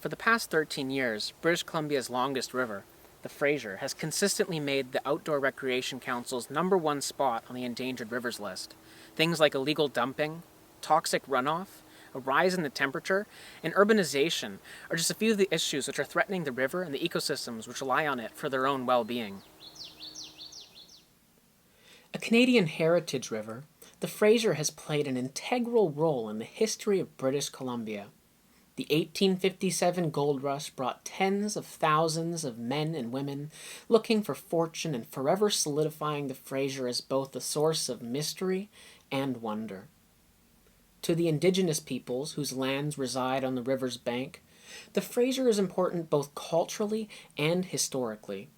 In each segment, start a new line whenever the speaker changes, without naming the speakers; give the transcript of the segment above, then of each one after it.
For the past 13 years, British Columbia's longest river, the Fraser, has consistently made the Outdoor Recreation Council's #1 spot on the endangered rivers list. Things like illegal dumping, toxic runoff, a rise in the temperature, and urbanization are just a few of the issues which are threatening the river and the ecosystems which rely on it for their own well-being. A Canadian heritage river, the Fraser has played an integral role in the history of British Columbia. The 1857 gold rush brought tens of thousands of men and women looking for fortune and forever solidifying the Fraser as both a source of mystery and wonder. To the indigenous peoples whose lands reside on the river's bank, the Fraser is important both culturally and historically.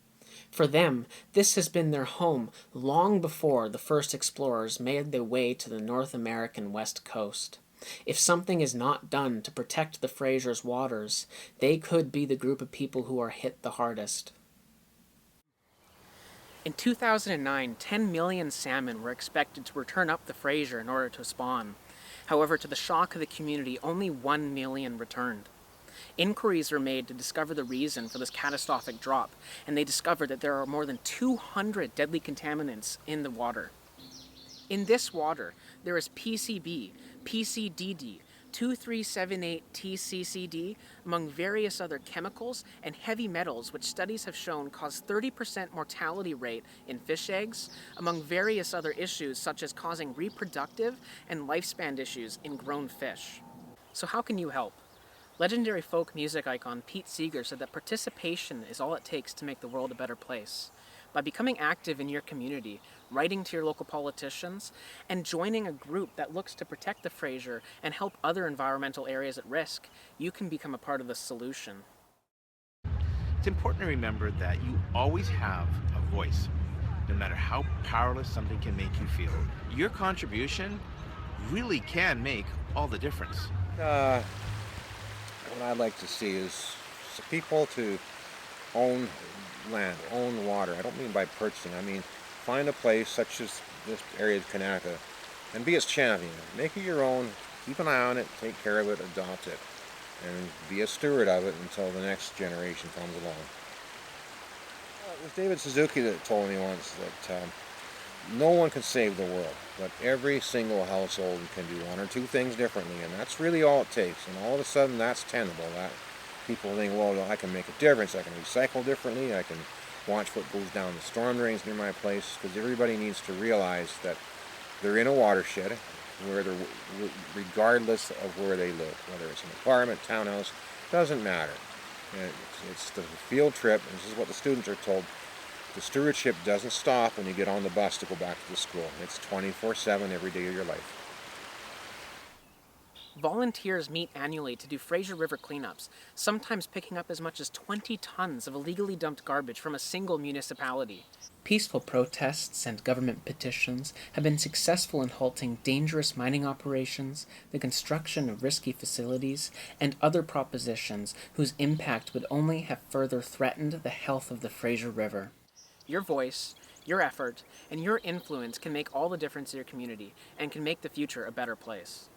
For them, this has been their home long before the first explorers made their way to the North American west coast. If something is not done to protect the Fraser's waters, they could be the group of people who are hit the hardest. In 2009, 10 million salmon were expected to return up the Fraser in order to spawn. However, to the shock of the community, only 1 million returned. Inquiries were made to discover the reason for this catastrophic drop, and they discovered that there are more than 200 deadly contaminants in the water. In this water, there is PCB, PCDD, 2378-TCCD, among various other chemicals and heavy metals which studies have shown cause 30% mortality rate in fish eggs, among various other issues such as causing reproductive and lifespan issues in grown fish. So how can you help? Legendary folk music icon Pete Seeger said that participation is all it takes to make the world a better place. By becoming active in your community, writing to your local politicians, and joining a group that looks to protect the Fraser and help other environmental areas at risk, you can become a part of the solution.
It's important to remember that you always have a voice, no matter how powerless something can make you feel. Your contribution really can make all the difference.
What I'd like to see is people to own land, own water. I don't mean by purchasing. I mean find a place such as this area of Kanaka and be its champion. Make it your own. Keep an eye on it. Take care of it. Adopt it. And be a steward of it until the next generation comes along. It was David Suzuki that told me once that no one can save the world, but every single household can do one or two things differently, and that's really all it takes. And all of a sudden, that's tenable. That people think, well, I can make a difference. I can recycle differently. I can watch what goes down the storm drains near my place. Because everybody needs to realize that they're in a watershed, where they're, regardless of where they live, whether it's an apartment, townhouse, doesn't matter. And it's the field trip. And this is what the students are told. The stewardship doesn't stop when you get on the bus to go back to the school. It's 24/7 every day of your life.
Volunteers meet annually to do Fraser River cleanups, sometimes picking up as much as 20 tons of illegally dumped garbage from a single municipality. Peaceful protests and government petitions have been successful in halting dangerous mining operations, the construction of risky facilities, and other propositions whose impact would only have further threatened the health of the Fraser River. Your voice, your effort, and your influence can make all the difference in your community and can make the future a better place.